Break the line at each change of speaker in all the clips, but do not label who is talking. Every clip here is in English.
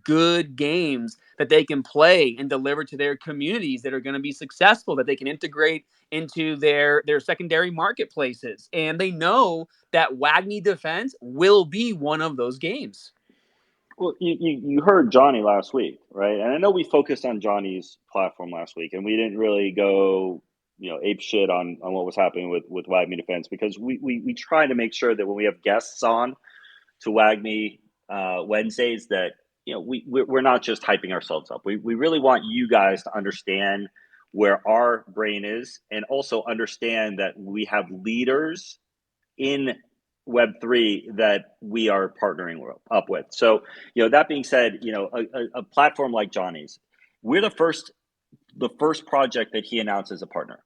Good games that they can play and deliver to their communities that are going to be successful, that they can integrate into their secondary marketplaces. And they know that WagmiDefense will be one of those games.
Well, you heard Johnny last week, right? And I know we focused on Johnny's platform last week, and we didn't really go, ape shit on what was happening with WagmiDefense, because we try to make sure that when we have guests on to Wagmi Wednesdays, that we're not just hyping ourselves up. We really want you guys to understand where our brain is, and also understand that we have leaders in Web3 that we are partnering up with. So, that being said, a platform like Johnny's, we're the first project that he announced as a partner.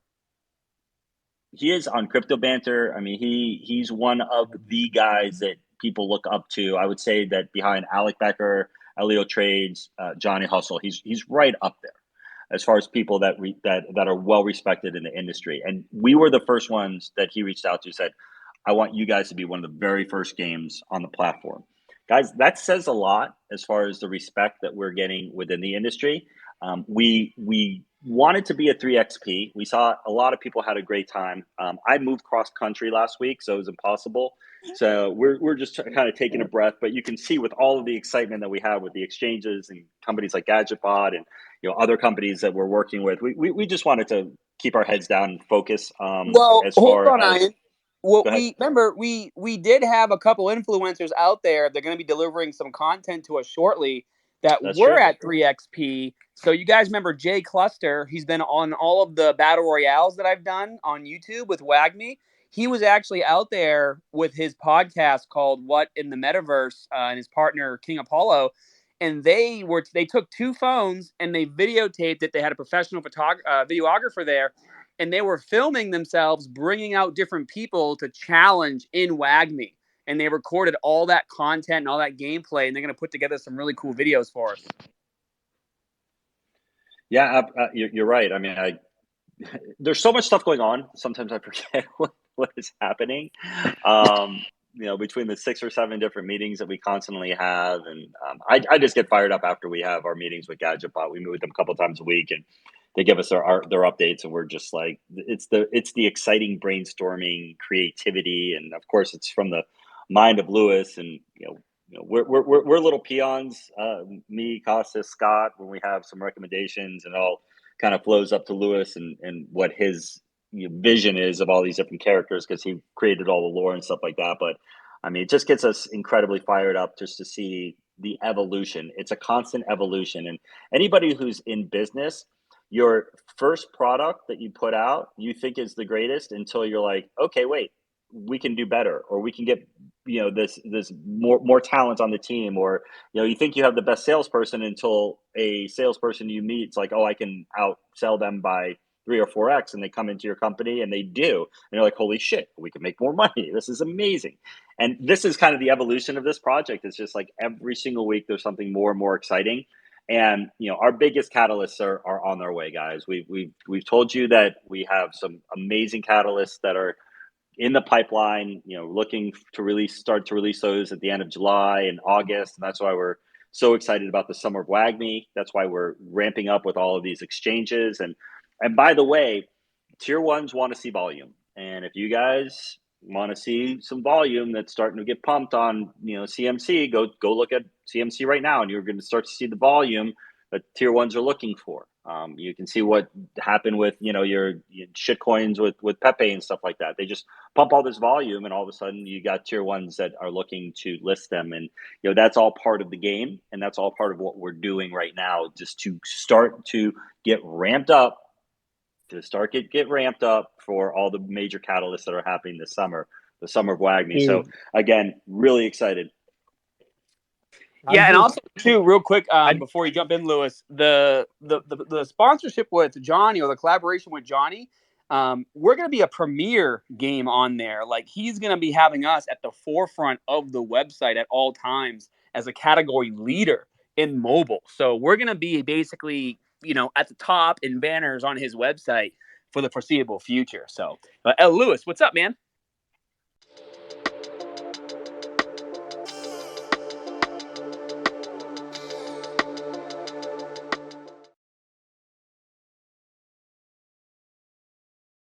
He is on Crypto Banter. I mean, he's one of the guys that people look up to. I would say that behind Alec Becker, Elio Trades, Johnny Hustle, he's right up there as far as people that are well respected in the industry. And we were the first ones that he reached out to, said, I want you guys to be one of the very first games on the platform. Guys, that says a lot as far as the respect that we're getting within the industry. We wanted to be a 3XP. We saw a lot of people had a great time. I moved cross country last week, so it was impossible. So we're just kind of taking a breath, but you can see with all of the excitement that we have with the exchanges and companies like GadgetBot and other companies that we're working with, we just wanted to keep our heads down and focus.
Well,
as
hold
far
on,
as
Ian. Well, we did have a couple influencers out there. They're going to be delivering some content to us shortly that were at 3XP. So you guys remember Jay Cluster? He's been on all of the battle royales that I've done on YouTube with Wagmi. He was actually out there with his podcast called What in the Metaverse, and his partner King Apollo. And they took two phones and they videotaped it. They had a professional videographer there, and they were filming themselves bringing out different people to challenge in Wagmi. And they recorded all that content and all that gameplay, and they're going to put together some really cool videos for us.
Yeah, you're right. I mean, there's so much stuff going on. Sometimes I forget what is happening. Between the 6 or 7 different meetings that we constantly have, and I just get fired up after we have our meetings with GadgetBot. We meet with them a couple of times a week, and they give us their updates, and we're just like, it's the exciting brainstorming, creativity, and of course, it's from the mind of Lewis. And we're little peons, me, Costas, Scott, when we have some recommendations, and it all kind of flows up to Lewis and what his vision is of all these different characters, because he created all the lore and stuff like that. But I mean, it just gets us incredibly fired up just to see the evolution. It's a constant evolution, and anybody who's in business, your first product that you put out, you think is the greatest until you're like, okay, wait, we can do better, or we can get this more talent on the team, or you think you have the best salesperson until a salesperson you meet, it's like, oh, I can outsell them by 3 or 4x, and they come into your company and they do, and you're like, holy shit, we can make more money. This is amazing. And this is kind of the evolution of this project. It's just like every single week there's something more and more exciting. And our biggest catalysts are on their way, guys. We've told you that we have some amazing catalysts that are in the pipeline, looking to start to release those at the end of July and August. And that's why we're so excited about the summer of Wagmi. That's why we're ramping up with all of these exchanges. And by the way, tier ones want to see volume. And if you guys want to see some volume that's starting to get pumped on, CMC, go look at CMC right now, and you're going to start to see the volume that tier ones are looking for. You can see what happened with, your shit coins with Pepe and stuff like that. They just pump all this volume, and all of a sudden you got tier ones that are looking to list them. And, that's all part of the game. And that's all part of what we're doing right now, just to start to get ramped up, get ramped up for all the major catalysts that are happening this summer, the summer of Wagmi. So again, really excited.
Yeah, and also too, real quick, before you jump in, Lewis, the sponsorship with Johnny, or the collaboration with Johnny, we're going to be a premier game on there. Like, he's going to be having us at the forefront of the website at all times as a category leader in mobile. So we're going to be basically, at the top in banners on his website for the foreseeable future. So, Lewis, what's up, man?